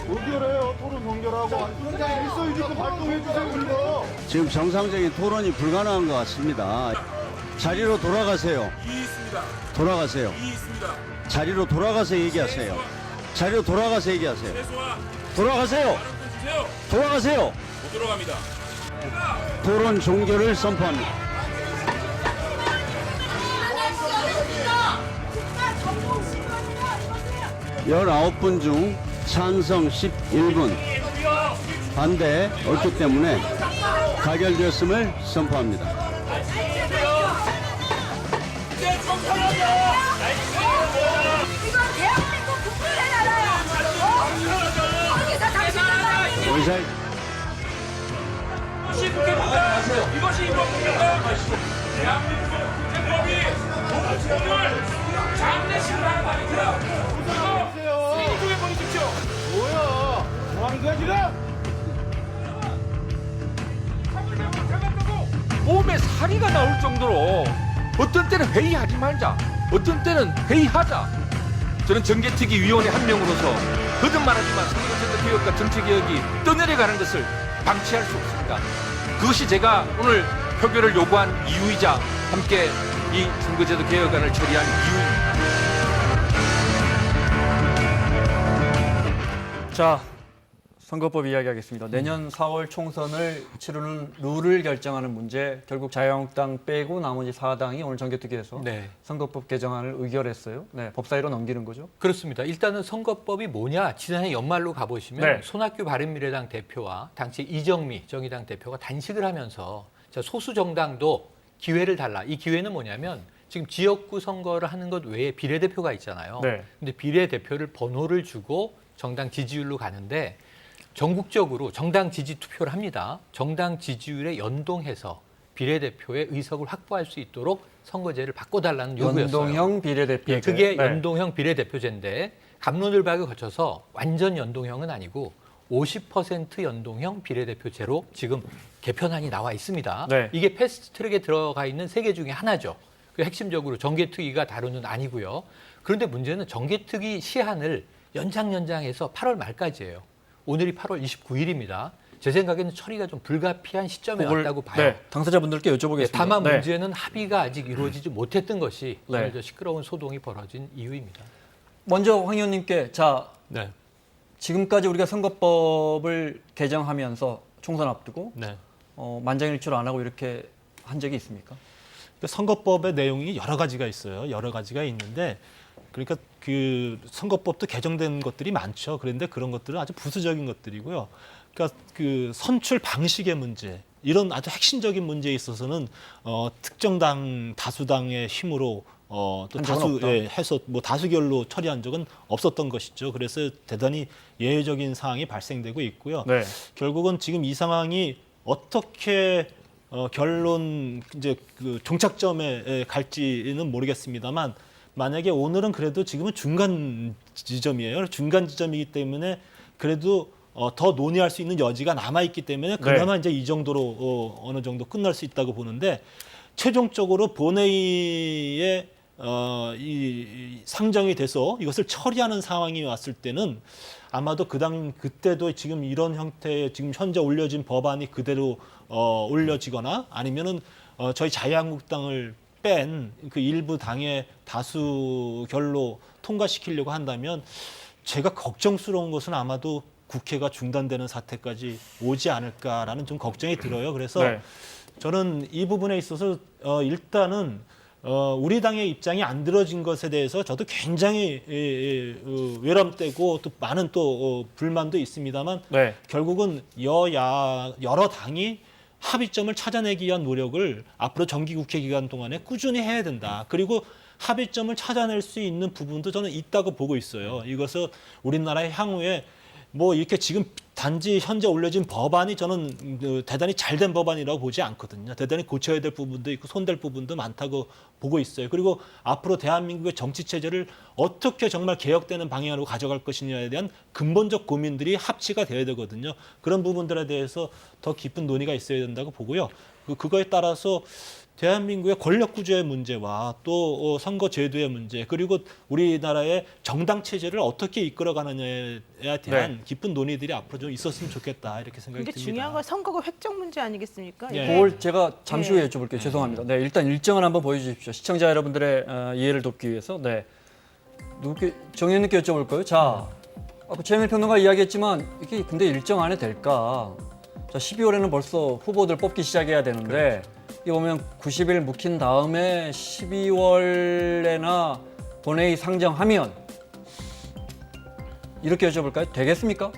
의결해요. 토론 동결하고. 일소유주권 발동해주세요, 그리고. 지금 정상적인 토론이 불가능한 것 같습니다. 자리로 돌아가세요. 이의 있습니다. 돌아가세요. 이의 있습니다. 자리로 돌아가서 얘기하세요. 자리로 돌아가서 얘기하세요. 최소화 돌아가세요. 발언권 주세요. 돌아가세요. 못 들어갑니다. 토론 종결을 선포합니다. 19분 중 찬성 11분, 반대 없기 때문에 가결되었음을 선포합니다. 이건 대한민국 국민의 나라야. 거기서 당신은 의사 이것이 국회입니까? 이것이 입법입니까? 대한민국 국회법이 공직을 장례식을 말입니다. 이거 세계적에 보내십시오. 뭐야? 뭐 하는 거야, 지금? 몸에 사리가 나올 정도로 어떤 때는 회의하지 말자, 어떤 때는 회의하자. 저는 정개특위 위원회 한 명으로서 거듭 말하지만 선거제도 개혁과 정치개혁이 떠내려가는 것을 방치할 수 없습니다. 그것이 제가 오늘 표결을 요구한 이유이자 함께 이 선거제도 개혁안을 처리한 이유입니다. 자, 선거법 이야기하겠습니다. 내년 4월 총선을 치르는 룰을 결정하는 문제, 결국 자유한국당 빼고 나머지 4당이 오늘 정개특위에서 네. 선거법 개정안을 의결했어요. 네, 법사위로 넘기는 거죠. 그렇습니다. 일단은 선거법이 뭐냐? 지난해 연말로 가보시면 네. 손학규 바른미래당 대표와 당시 이정미 정의당 대표가 단식을 하면서 소수 정당도 기회를 달라. 이 기회는 뭐냐면 지금 지역구 선거를 하는 것 외에 비례대표가 있잖아요. 네. 근데 비례대표를 번호를 주고 정당 지지율로 가는데 전국적으로 정당 지지 투표를 합니다. 정당 지지율에 연동해서 비례대표의 의석을 확보할 수 있도록 선거제를 바꿔달라는 요구였어요. 연동형 비례대표. 예, 그게 네. 연동형 비례대표제인데 갑론을박을 거쳐서 완전 연동형은 아니고 50% 연동형 비례대표제로 지금 개편안이 나와 있습니다. 네. 이게 패스트트랙에 들어가 있는 세 개 중에 하나죠. 그 핵심적으로 정개특위가 다루는 안이고요. 그런데 문제는 정개특위 시한을 연장해서 8월 말까지예요. 오늘이 8월 29일입니다. 제 생각에는 처리가 좀 불가피한 시점에 왔다고 봐요. 네, 당사자분들께 여쭤보겠습니다. 네, 다만 네. 문제는 합의가 아직 이루어지지 못했던 것이 네. 오늘 저 시끄러운 소동이 벌어진 이유입니다. 먼저 황 의원님께 자, 네. 지금까지 우리가 선거법을 개정하면서 총선 앞두고 네. 만장일치로 안 하고 이렇게 한 적이 있습니까? 선거법의 내용이 여러 가지가 있어요. 여러 가지가 있는데 그러니까 그 선거법도 개정된 것들이 많죠. 그런데 그런 것들은 아주 부수적인 것들이고요. 그러니까 그 선출 방식의 문제, 이런 아주 핵심적인 문제에 있어서는 특정 당 다수당의 힘으로 또 한 적은 없다. 해서 뭐 다수결로 처리한 적은 없었던 것이죠. 그래서 대단히 예외적인 상황이 발생되고 있고요. 네. 결국은 지금 이 상황이 어떻게 결론 이제 그 종착점에 갈지는 모르겠습니다만, 만약에 오늘은 그래도 지금은 중간 지점이에요. 중간 지점이기 때문에 그래도 더 논의할 수 있는 여지가 남아 있기 때문에 그나마 이제 이 정도로 어느 정도 끝날 수 있다고 보는데, 최종적으로 본회의에 이 상정이 돼서 이것을 처리하는 상황이 왔을 때는 아마도 그때도 지금 이런 형태의 지금 현재 올려진 법안이 그대로 올려지거나 아니면은 저희 자유한국당을 뺀 그 일부 당의 다수결로 통과시키려고 한다면, 제가 걱정스러운 것은 아마도 국회가 중단되는 사태까지 오지 않을까라는 좀 걱정이 들어요. 그래서 네. 저는 이 부분에 있어서 일단은 우리 당의 입장이 안 들어진 것에 대해서 저도 굉장히 외람되고 또 많은 또 불만도 있습니다만, 네. 결국은 여야 여러 당이 합의점을 찾아내기 위한 노력을 앞으로 정기국회 기간 동안에 꾸준히 해야 된다. 그리고 합의점을 찾아낼 수 있는 부분도 저는 있다고 보고 있어요. 이것은 우리나라의 향후에 뭐 이렇게 지금 단지 현재 올려진 법안이 저는 대단히 잘된 법안이라고 보지 않거든요. 대단히 고쳐야 될 부분도 있고 손댈 부분도 많다고 보고 있어요. 그리고 앞으로 대한민국의 정치 체제를 어떻게 정말 개혁되는 방향으로 가져갈 것이냐에 대한 근본적 고민들이 합치가 돼야 되거든요. 그런 부분들에 대해서 더 깊은 논의가 있어야 된다고 보고요. 그거에 따라서 대한민국의 권력 구조의 문제와 또 선거 제도의 문제 그리고 우리나라의 정당 체제를 어떻게 이끌어가느냐에 대한 깊은 논의들이 앞으로 좀 있었으면 좋겠다 이렇게 생각이 근데 듭니다. 중요한 건 선거가 획정 문제 아니겠습니까? 예. 그걸 제가 잠시 후에 네. 여쭤볼게요. 죄송합니다. 네, 일단 일정을 한번 보여주십시오. 시청자 여러분들의 이해를 돕기 위해서. 네, 누구께 정 의원님께 여쭤볼까요? 자, 아까 최영일 평론가 이야기했지만 이게 근데 일정 안에 될까? 자, 12월에는 벌써 후보들 뽑기 시작해야 되는데 이거 보면 90일 묵힌 다음에 12월에나 본회의 상정하면 이렇게 여쭤볼까요? 되겠습니까?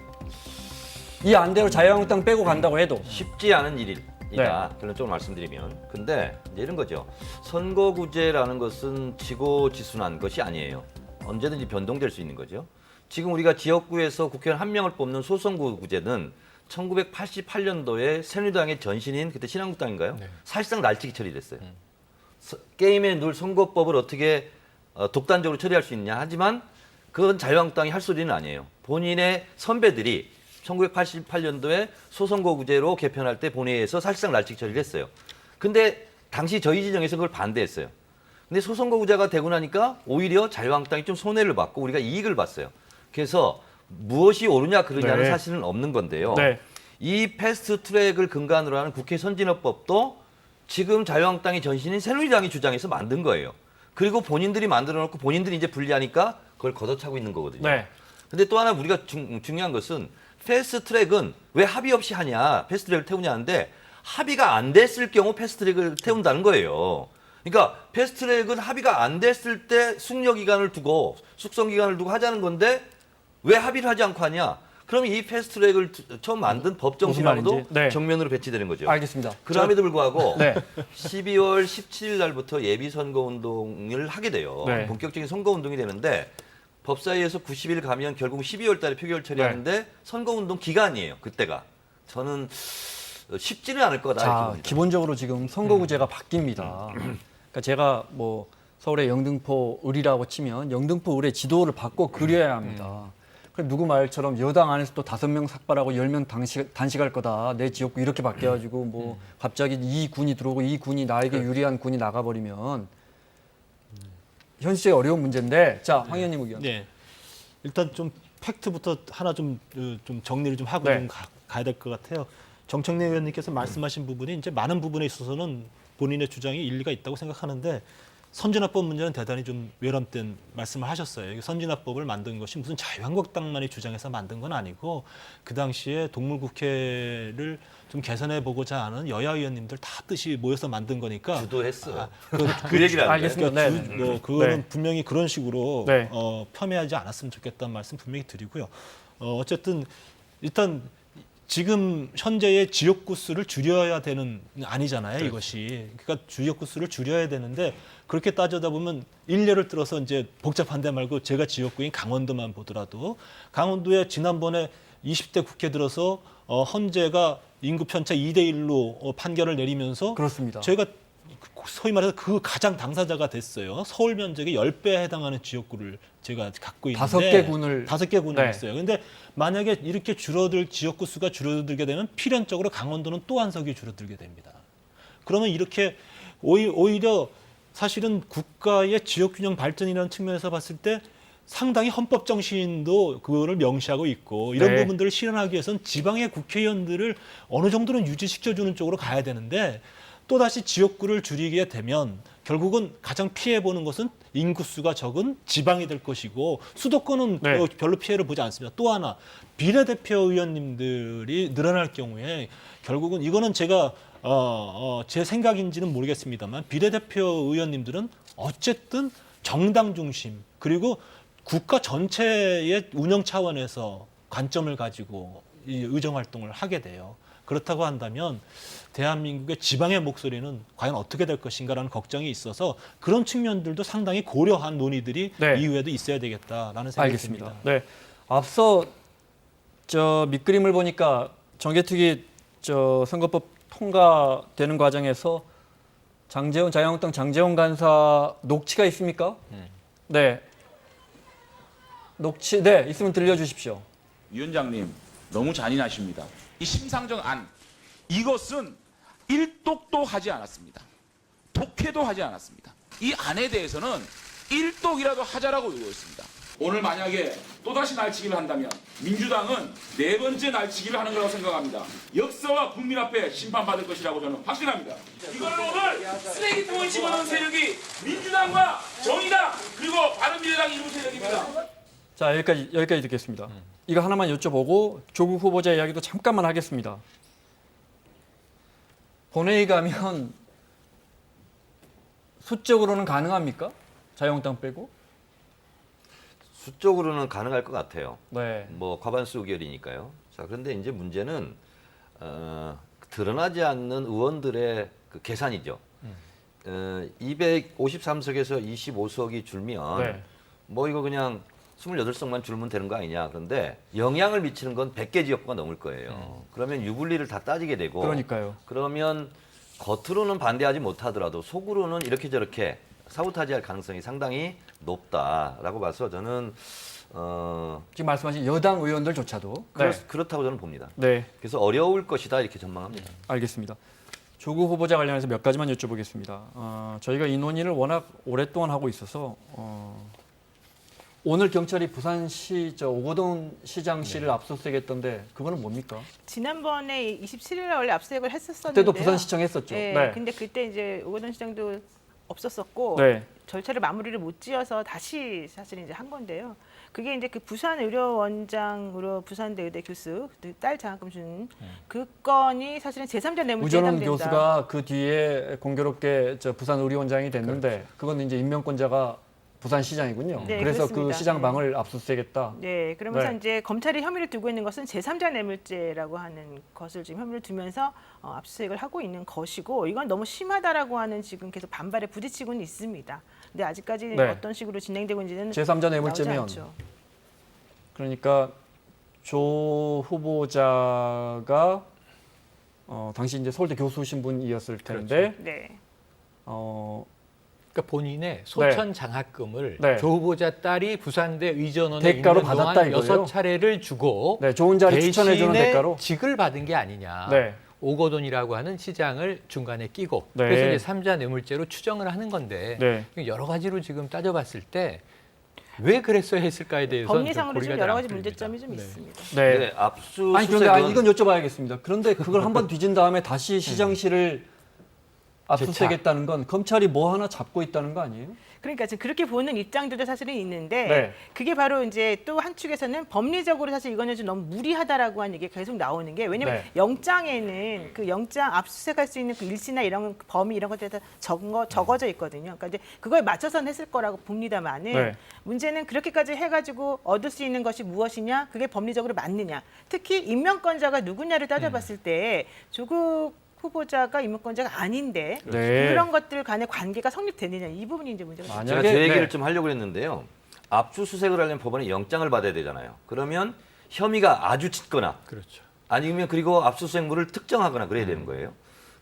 이 안대로 자유한국당 빼고 간다고 해도 쉽지 않은 일이다. 결론적으로 말씀드리면. 근데 이제 이런 거죠. 선거구제라는 것은 지고지순한 것이 아니에요. 언제든지 변동될 수 있는 거죠. 지금 우리가 지역구에서 국회의원 한 명을 뽑는 소선거구제는 1988년도에 새누리당의 전신인 그때 신한국당인가요? 사실상 날치기 처리됐어요. 게임의 룰 선거법을 어떻게 독단적으로 처리할 수 있냐 하지만 그건 자유한국당이 할 소리는 아니에요. 본인의 선배들이 1988년도에 소선거구제로 개편할 때 본회의에서 사실상 날치기 처리를 했어요. 근데 당시 저희 진영에서 그걸 반대했어요. 근데 소선거구제가 되고 나니까 오히려 자유한국당이 좀 손해를 받고 우리가 이익을 봤어요. 그래서 무엇이 옳으냐 그르냐는 네. 사실은 없는 건데요. 네. 이 패스트 트랙을 근간으로 하는 국회 선진화법도 지금 자유한국당의 전신인 새누리당이 주장해서 만든 거예요. 그리고 본인들이 만들어 놓고 본인들이 이제 분리하니까 그걸 걷어차고 있는 거거든요. 네. 근데 또 하나 우리가 중요한 것은 패스트 트랙은 왜 합의 없이 하냐, 패스트 트랙을 태우냐 하는데 합의가 안 됐을 경우 패스트 트랙을 태운다는 거예요. 그러니까 패스트 트랙은 합의가 안 됐을 때 숙려 기간을 두고 숙성 기간을 두고 하자는 건데 왜 합의를 하지 않고 하냐? 그러면 이 패스트 트랙을 처음 만든 법 정신하고도 말인지. 네. 정면으로 배치되는 거죠. 알겠습니다. 그럼에도 불구하고 네. 12월 17일 날부터 예비 선거 운동을 하게 돼요. 네. 본격적인 선거 운동이 되는데 법사위에서 90일 가면 결국 12월 달에 표결 처리하는데 네. 선거 운동 기간이에요. 그때가. 저는 쉽지는 않을 거다. 이렇게 자, 봅니다. 기본적으로 지금 선거구제가 바뀝니다. 그러니까 제가 뭐 서울의 영등포 을이라고 치면 영등포 을의 지도를 바꿔 그려야 합니다. 그럼 누구 말처럼 여당 안에서 또 5명 삭발하고 10명 단식할 거다. 내 지역구 이렇게 바뀌어가지고 뭐 갑자기 이 군이 들어오고 이 군이 나에게 유리한 군이 나가버리면 현실적인 어려운 문제인데. 자, 황 의원님 의견. 네. 일단 좀 팩트부터 하나 좀 정리를 좀 하고 네. 좀 가야 될 것 같아요. 정청래 의원님께서 말씀하신 부분이 이제 많은 부분에 있어서는 본인의 주장이 일리가 있다고 생각하는데 선진화법 문제는 대단히 좀 외람된 말씀을 하셨어요. 이 선진화법을 만든 것이 무슨 자유한국당만이 주장해서 만든 건 아니고 그 당시에 동물국회를 좀 개선해 보고자 하는 여야 의원님들 다 뜻이 모여서 만든 거니까 주도했어요. 그 얘기를 안 알겠습니다. 그러니까 네. 그거는 네. 분명히 그런 식으로 네. 폄훼하지 않았으면 좋겠다는 말씀 분명히 드리고요. 어쨌든 일단 지금 현재의 지역구 수를 줄여야 되는 아니잖아요, 이것이. 그러니까 지역구 수를 줄여야 되는데 그렇게 따져다 보면 일례를 들어서 이제 복잡한 데 말고 제가 지역구인 강원도만 보더라도 강원도에 지난번에 20대 국회 들어서 헌재가 인구 편차 2대1로 판결을 내리면서 그렇습니다. 저희가 소위 말해서 그 가장 당사자가 됐어요. 서울 면적의 10배에 해당하는 지역구를 제가 갖고 있는데 5개 군을 5개 군을 네. 했어요. 근데 만약에 이렇게 지역구 수가 줄어들게 되면 필연적으로 강원도는 또 한 석이 줄어들게 됩니다. 그러면 이렇게 오히려 사실은 국가의 지역균형 발전이라는 측면에서 봤을 때 상당히 헌법 정신도 그거를 명시하고 있고 이런 네. 부분들을 실현하기 위해서는 지방의 국회의원들을 어느 정도는 유지시켜주는 쪽으로 가야 되는데 또다시 지역구를 줄이게 되면 결국은 가장 피해보는 것은 인구수가 적은 지방이 될 것이고 수도권은 네. 별로 피해를 보지 않습니다. 또 하나 비례대표 의원님들이 늘어날 경우에 결국은 이거는 제가 제 생각인지는 모르겠습니다만 비례대표 의원님들은 어쨌든 정당 중심 그리고 국가 전체의 운영 차원에서 관점을 가지고 이 의정 활동을 하게 돼요. 그렇다고 한다면 대한민국의 지방의 목소리는 과연 어떻게 될 것인가라는 걱정이 있어서 그런 측면들도 상당히 고려한 논의들이 네. 이후에도 있어야 되겠다라는 생각이 알겠습니다. 듭니다. 네. 앞서 밑그림을 보니까 정개특위 선거법 통과되는 과정에서 자유한국당 장제원 간사 녹취가 있습니까? 네. 녹취 있으면 들려주십시오. 위원장님 너무 잔인하십니다. 이 심상정 안 이것은 일독도 하지 않았습니다. 국회도 하지 않았습니다. 이 안에 대해서는 일독이라도 하자라고 요구했습니다. 오늘 만약에 또다시 날치기를 한다면 민주당은 4번째 날치기를 하는 거라고 생각합니다. 역사와 국민 앞에 심판받을 것이라고 저는 확신합니다. 이거는 오늘 쓰레기통을 집어넣은 세력이 민주당과 정의당 그리고 바른미래당이 이룬 세력입니다. 자, 여기까지 듣겠습니다. 이거 하나만 여쭤보고 조국 후보자 이야기도 잠깐만 하겠습니다. 본회의 가면 수적으로는 가능합니까? 자유한국당 빼고? 수적으로는 가능할 것 같아요. 네. 뭐 과반수 의결이니까요. 자, 그런데 이제 문제는 드러나지 않는 의원들의 그 계산이죠. 253석에서 25석이 줄면 네. 뭐 이거 그냥 28석만 줄면 되는 거 아니냐. 그런데 영향을 미치는 건 100개 지역구가 넘을 거예요. 그러면 유불리를 다 따지게 되고 그러니까요. 그러면 겉으로는 반대하지 못하더라도 속으로는 이렇게 저렇게 사보타지할 가능성이 상당히 높다라고 봐서 저는 지금 말씀하신 여당 의원들조차도 그렇다고 저는 봅니다. 네, 그래서 어려울 것이다 이렇게 전망합니다. 알겠습니다. 조국 후보자 관련해서 몇 가지만 여쭤보겠습니다. 저희가 이 논의를 워낙 오랫동안 하고 있어서 오늘 경찰이 부산시 오거돈 시장실을 압수수색했던데 그거는 뭡니까? 지난번에 27일에 원래 압수수색을 했었었는데요. 그때도 부산시청 했었죠. 네. 네. 근데 그때 이제 오거돈 시장도 없었었고 네. 절차를 마무리를 못 지어서 다시 사실 이제 한 건데요. 그게 이제 그 부산의료원장으로 부산대 의대 교수 딸 장학금 준 그 건이 사실은 제3자 뇌물죄에 우전원 해당된다. 교수가 그 뒤에 공교롭게 부산의료원장이 됐는데 그건 이제 임명권자가 부산시장이군요. 네, 그래서 그렇습니다. 그 시장방을 압수수색했다. 네, 그러면서 네. 이제 검찰이 혐의를 두고 있는 것은 제3자 뇌물죄라고 하는 것을 지금 혐의를 두면서 압수수색을 하고 있는 것이고 이건 너무 심하다라고 하는 지금 계속 반발에 부딪히고는 있습니다. 근데 아직까지 네. 어떤 식으로 진행되고 있는지는 제3자 나오지 뇌물죄면 않죠. 그러니까 조 후보자가 당시 이제 서울대 교수신 분이었을 텐데 네. 그러니까 본인의 소천 장학금을 네. 조 후보자 딸이 부산대 의전원에 대가로 있는 받았다 동안 이거예요? 6차례를 주고 네, 좋은 자리 추천해 주는 대신에 대가로 직을 받은 게 아니냐. 네. 오거돈이라고 하는 시장을 중간에 끼고 네. 그래서 이제 3자 뇌물죄로 추정을 하는 건데 네. 여러 가지로 지금 따져봤을 때 왜 그랬어야 했을까에 대해서 법리상으로 지금 여러 가지 문제점이 좀 있습니다. 네. 네, 압수수색은 아니 그런데 이건 여쭤봐야겠습니다. 그런데 그걸 한번 뒤진 다음에 다시 시장실을 압수수색했다는 건 검찰이 뭐 하나 잡고 있다는 거 아니에요? 그러니까 지금 그렇게 보는 입장들도 사실은 있는데 네. 그게 바로 이제 또 한 축에서는 법리적으로 사실 이거는 좀 너무 무리하다라고 하는 얘기가 계속 나오는 게 왜냐면 네. 영장에는 그 영장 압수수색할 수 있는 그 일시나 이런 범위 이런 것들이 다 적어져 있거든요. 그러니까 이제 그거에 맞춰서는 했을 거라고 봅니다만은 네. 문제는 그렇게까지 해가지고 얻을 수 있는 것이 무엇이냐 그게 법리적으로 맞느냐 특히 임명권자가 누구냐를 따져봤을 때 조국 후보자가 임명권자가 아닌데 네. 그런 것들 간의 관계가 성립되느냐 이 부분이 이제 문제가 만약에- 제가 제 얘기를 네. 좀 하려고 했는데요. 압수수색을 하려면 법원에 영장을 받아야 되잖아요. 그러면 혐의가 아주 짙거나 그렇죠. 아니면 그리고 압수수색물을 특정하거나 그래야 되는 거예요.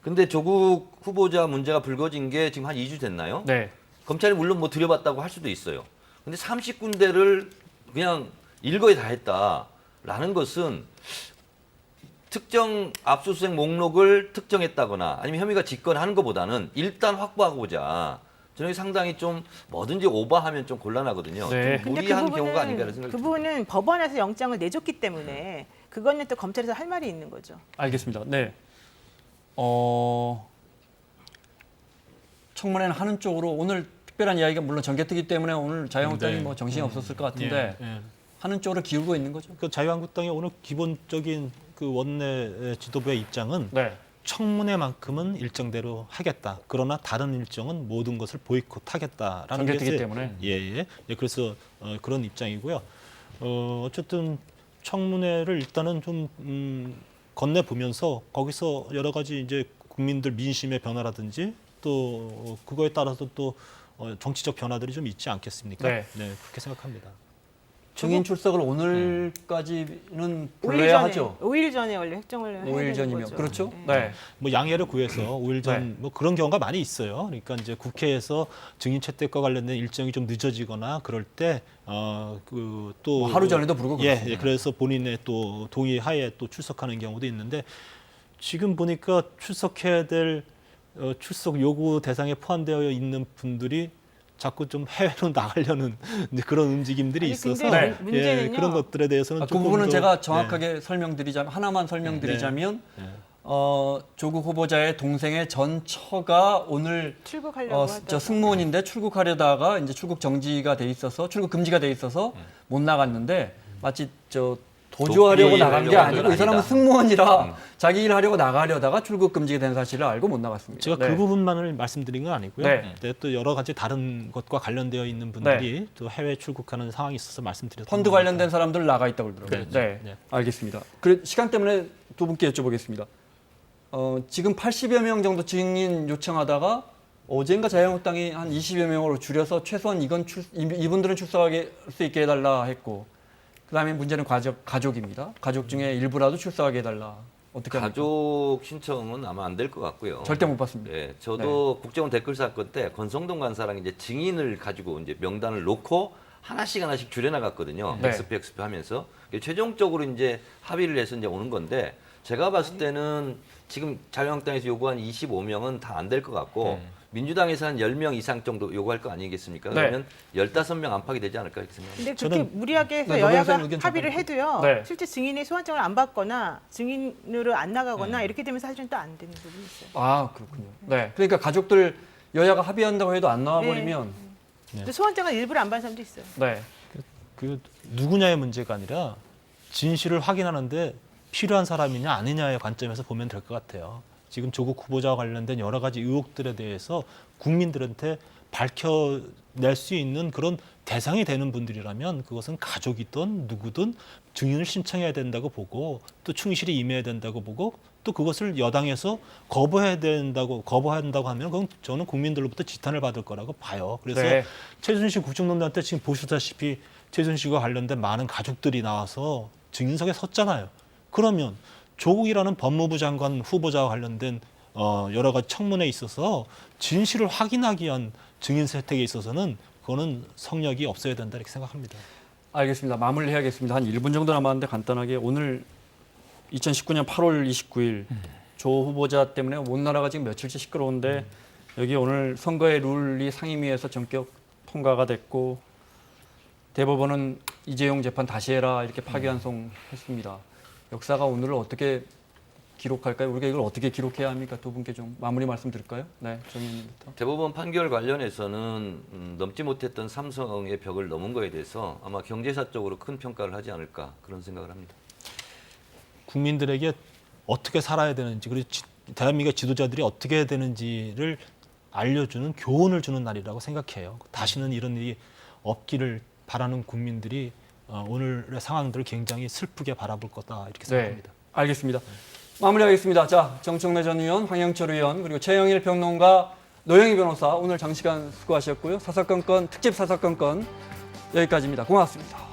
근데 조국 후보자 문제가 불거진 게 지금 한 2주 됐나요? 네. 검찰이 물론 뭐 들여봤다고 할 수도 있어요. 근데 30군데를 그냥 일거에 다 했다라는 것은 특정 압수수색 목록을 특정했다거나 아니면 혐의가 짙거나 것보다는 일단 확보하고 보자. 저는 상당히 좀 뭐든지 오버하면 좀 곤란하거든요. 네. 좀 무리한 경우가 아닌가라는 생각이 그 듭니다. 부분은 법원에서 영장을 내줬기 때문에 그거는 또 검찰에서 할 말이 있는 거죠. 알겠습니다. 네. 청문회는 하는 쪽으로 오늘 특별한 이야기가 물론 정개특위 때문에 오늘 자유한국당이 네. 뭐 정신이 없었을 것 같은데 예. 하는 쪽으로 기울고 있는 거죠. 그 자유한국당의 오늘 기본적인 그 원내 지도부의 입장은 네. 청문회만큼은 일정대로 하겠다. 그러나 다른 일정은 모든 것을 보이콧하겠다라는 정개특위 게 때문에. 예. 그래서 그런 입장이고요. 어쨌든 청문회를 일단은 좀 건네 보면서 거기서 여러 가지 이제 국민들 민심의 변화라든지 또 그거에 따라서 또 정치적 변화들이 좀 있지 않겠습니까? 네. 그렇게 생각합니다. 증인 출석을 오늘까지는 5일 불러야 전에, 하죠. 5일 전에 원래 획정을 해야 5일 되는 전이면 거죠. 그렇죠. 네. 네. 뭐 양해를 구해서 5일 전 네. 뭐 그런 경우가 많이 있어요. 그러니까 이제 국회에서 증인 채택과 관련된 일정이 좀 늦어지거나 그럴 때 그 또 뭐 하루 전에도 부르고 그렇습니다. 예, 그래서 본인의 또 동의 하에 또 출석하는 경우도 있는데 지금 보니까 출석해야 될 출석 요구 대상에 포함되어 있는 분들이 자꾸 좀 해외로 나가려는 이제 그런 움직임들이 아니, 있어서 근데 예, 문제는요. 그런 것들에 대해서는 그 조금 부분은 더, 제가 정확하게 설명드리자면 하나만 설명드리자면 조국 후보자의 동생의 전 처가 오늘 출국하려고 하다가 저 승무원인데 출국하려다가 이제 출국 정지가 돼 있어서 출국 금지가 돼 있어서 못 나갔는데 마치 저 도주하려고 도피를 나간 게 하려고 아니고 한 이 사람은 아니다. 승무원이라 자기 일 하려고 나가려다가 출국 금지가 된 사실을 알고 못 나갔습니다. 제가 네. 그 부분만을 말씀드린 건 아니고요. 네. 네, 또 여러 가지 다른 것과 관련되어 있는 분들이 또 해외 출국하는 상황이 있어서 말씀드렸던 펀드 겁니다. 관련된 사람들 나가 있다고 그러더라고요. 그렇죠. 네, 네. 알겠습니다. 그래 시간 때문에 두 분께 여쭤보겠습니다. 지금 80여 명 정도 증인 요청하다가 어젠가 자유한국당이 한 20여 명으로 줄여서 최소한 이분들은 출석할 수 있게 해달라 했고 그다음에 문제는 가족입니다. 가족 중에 일부라도 출석하게 해달라. 어떻게 합니까? 가족 신청은 아마 안 될 것 같고요. 절대 못 받습니다. 예, 저도 국정원 댓글 사건 때 권성동 간사랑 이제 증인을 가지고 이제 명단을 놓고 하나씩 줄여나갔거든요. 네. XP 하면서 최종적으로 이제 합의를 해서 이제 오는 건데 제가 봤을 때는 지금 자유한국당에서 요구한 25명은 다 안 될 것 같고 민주당에서 한 10명 이상 정도 요구할 거 아니겠습니까? 네. 그러면 15명 안팎이 되지 않을까 이렇게 생각합니다. 근데 그렇게 무리하게 해서 네, 여야가 노동생 의견 합의를 잠깐. 해도요. 네. 실제 증인이 소환장을 안 받거나 증인으로 안 나가거나 이렇게 되면 사실은 또 안 되는 부분이 있어요. 아 그렇군요. 네, 그러니까 가족들 여야가 합의한다고 해도 안 나와버리면 또 소환장을 일부러 안 받는 사람도 있어요. 네. 그 누구냐의 문제가 아니라 진실을 확인하는데 필요한 사람이냐 아니냐의 관점에서 보면 될 것 같아요. 지금 조국 후보자와 관련된 여러 가지 의혹들에 대해서 국민들한테 밝혀낼 수 있는 그런 대상이 되는 분들이라면 그것은 가족이든 누구든 증인을 신청해야 된다고 보고 또 충실히 임해야 된다고 보고 또 그것을 여당에서 거부한다고 하면 그건 저는 국민들로부터 지탄을 받을 거라고 봐요. 그래서 네. 최순실 국정농단 때 지금 보시다시피 최순실과 관련된 많은 가족들이 나와서 증인석에 섰잖아요. 그러면 조국이라는 법무부 장관 후보자와 관련된 여러 가지 청문회에 있어서 진실을 확인하기 위한 증인 세택에 있어서는 그거는 성역이 없어야 된다 이렇게 생각합니다. 알겠습니다. 마무리해야겠습니다. 한 1분 정도 남았는데 간단하게 오늘 2019년 8월 29일 조 후보자 때문에 온 나라가 지금 며칠째 시끄러운데 여기 오늘 선거의 룰이 상임위에서 전격 통과가 됐고 대법원은 이재용 재판 다시 해라 이렇게 파기환송했습니다. 역사가 오늘을 어떻게 기록할까요? 우리가 이걸 어떻게 기록해야 합니까? 두 분께 좀 마무리 말씀 드릴까요? 네, 정의원님부터. 대법원 판결 관련해서는 넘지 못했던 삼성의 벽을 넘은 거에 대해서 아마 경제사적으로 큰 평가를 하지 않을까 그런 생각을 합니다. 국민들에게 어떻게 살아야 되는지 그리고 대한민국 지도자들이 어떻게 해야 되는지를 알려주는 교훈을 주는 날이라고 생각해요. 다시는 이런 일이 없기를 바라는 국민들이 오늘의 상황들을 굉장히 슬프게 바라볼 거다 이렇게 생각합니다. 네, 알겠습니다. 마무리하겠습니다. 자, 정청래 전 의원, 황영철 의원, 그리고 최영일 평론가, 노영희 변호사 오늘 장시간 수고하셨고요. 사사건건 특집 사사건건 여기까지입니다. 고맙습니다.